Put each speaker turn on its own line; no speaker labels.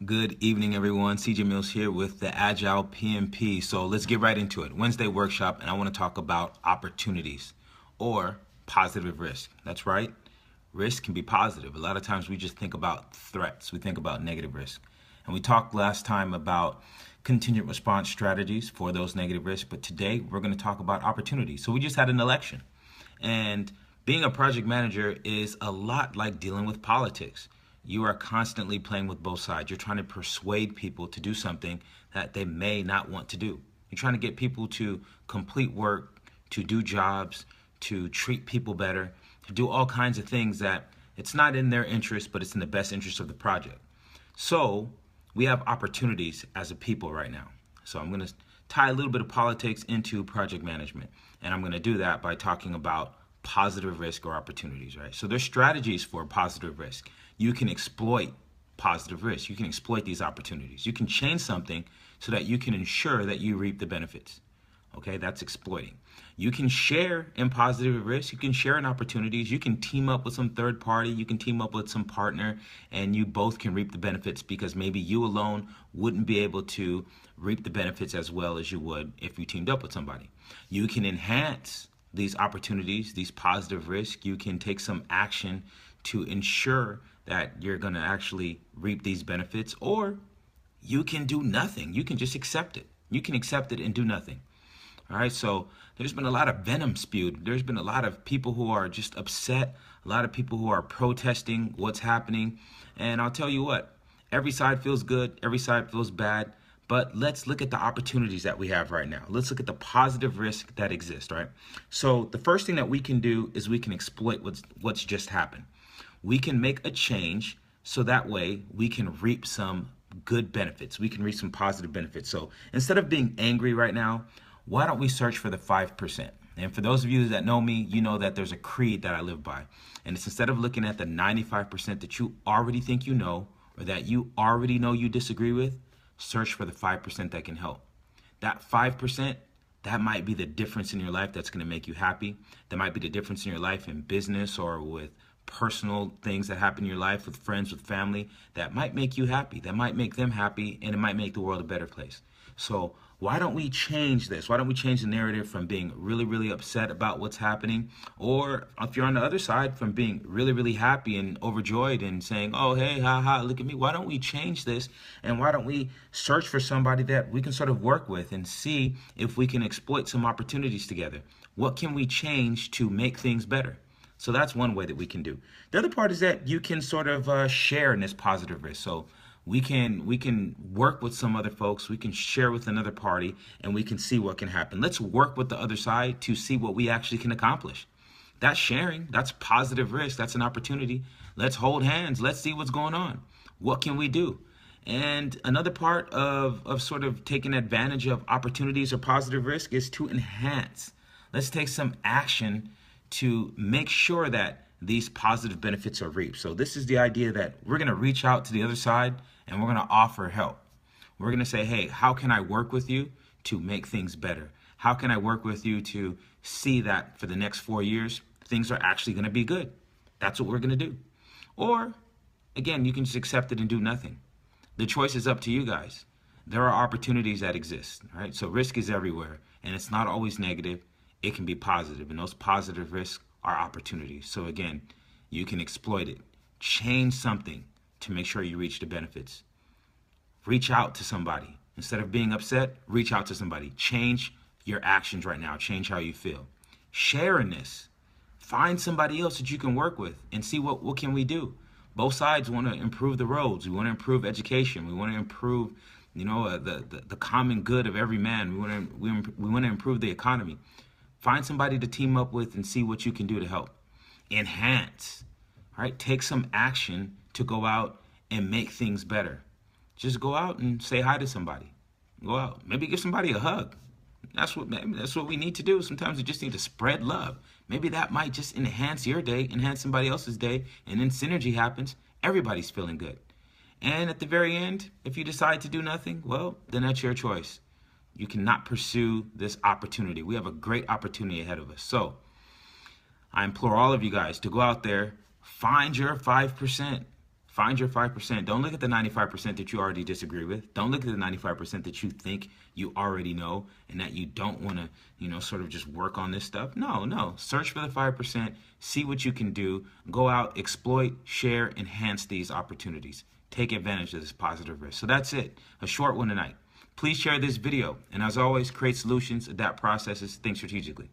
Good evening, everyone. CJ Mills here with the Agile PMP. So let's get right into it. Wednesday workshop, and I want to talk about opportunities or positive risk. That's right. Risk can be positive. A lot of times we just think about threats, we think about negative risk. And we talked last time about contingent response strategies for those negative risks, but today we're going to talk about opportunities. So we just had an election, and being a project manager is a lot like dealing with politics. You are constantly playing with both sides. You're trying to persuade people to do something that they may not want to do. You're trying to get people to complete work, to do jobs, to treat people better, to do all kinds of things that it's not in their interest, but it's in the best interest of the project. So we have opportunities as a people right now. So I'm going to tie a little bit of politics into project management. And I'm going to do that by talking about positive risk or opportunities, right? So there's strategies for positive risk. You can exploit positive risk. You can exploit these opportunities. You can change something so that you can ensure that you reap the benefits. Okay, that's exploiting. You can share in positive risk. You can share in opportunities. You can team up with some third party. You can team up with some partner, and you both can reap the benefits because maybe you alone wouldn't be able to reap the benefits as well as you would if you teamed up with somebody. You can enhance these opportunities, these positive risks. You can take some action to ensure that you're going to actually reap these benefits, or you can do nothing. You can just accept it. You can accept it and do nothing. All right, so there's been a lot of venom spewed. There's been a lot of people who are just upset, a lot of people who are protesting what's happening. And I'll tell you what, every side feels good, every side feels bad. But let's look at the opportunities that we have right now. Let's look at the positive risk that exists, right? So the first thing that we can do is we can exploit what's just happened. We can make a change so that way we can reap some good benefits. We can reap some positive benefits. So instead of being angry right now, why don't we search for the 5%? And for those of you that know me, you know that there's a creed that I live by. And it's instead of looking at the 95% that you already think you know or that you already know you disagree with, search for the 5% that can help. That 5%, that might be the difference in your life that's going to make you happy. That might be the difference in your life in business or with personal things that happen in your life with friends, with family, that might make you happy, that might make them happy, and it might make the world a better place. So why don't we change this? Why don't we change the narrative from being really, really upset about what's happening, or if you're on the other side, from being really, really happy and overjoyed and saying, oh, hey, ha, ha, look at me. Why don't we change this? And why don't we search for somebody that we can sort of work with and see if we can exploit some opportunities together? What can we change to make things better? So that's one way that we can do. The other part is that you can sort of share in this positive risk. So we can work with some other folks, we can share with another party, and we can see what can happen. Let's work with the other side to see what we actually can accomplish. That's sharing, that's positive risk, that's an opportunity. Let's hold hands, let's see what's going on. What can we do? And another part of sort of taking advantage of opportunities or positive risk is to enhance. Let's take some action to make sure that these positive benefits are reaped. So this is the idea that we're going to reach out to the other side and we're going to offer help. We're going to say, hey, how can I work with you to make things better? How can I work with you to see that for the next 4 years, things are actually going to be good? That's what we're going to do. Or, again, you can just accept it and do nothing. The choice is up to you guys. There are opportunities that exist, right? So risk is everywhere, and it's not always negative. It can be positive, and those positive risks are opportunities. So again, you can exploit it. Change something to make sure you reach the benefits. Reach out to somebody. Instead of being upset, reach out to somebody. Change your actions right now. Change how you feel. Share in this. Find somebody else that you can work with and see what can we do. Both sides want to improve the roads. We want to improve education. We want to improve, the common good of every man. We want to improve the economy. Find somebody to team up with and see what you can do to help. Enhance, right? Take some action to go out and make things better. Just go out and say hi to somebody. Go out, maybe give somebody a hug. That's what we need to do. Sometimes we just need to spread love. Maybe that might just enhance your day, enhance somebody else's day, and then synergy happens. Everybody's feeling good. And at the very end, if you decide to do nothing, well, then that's your choice. You cannot pursue this opportunity. We have a great opportunity ahead of us. So I implore all of you guys to go out there, find your 5%. Find your 5%. Don't look at the 95% that you already disagree with. Don't look at the 95% that you think you already know and that you don't want to, sort of just work on this stuff. No. Search for the 5%. See what you can do. Go out, exploit, share, enhance these opportunities. Take advantage of this positive risk. So that's it. A short one tonight. Please share this video. And as always, create solutions, adapt processes, think strategically.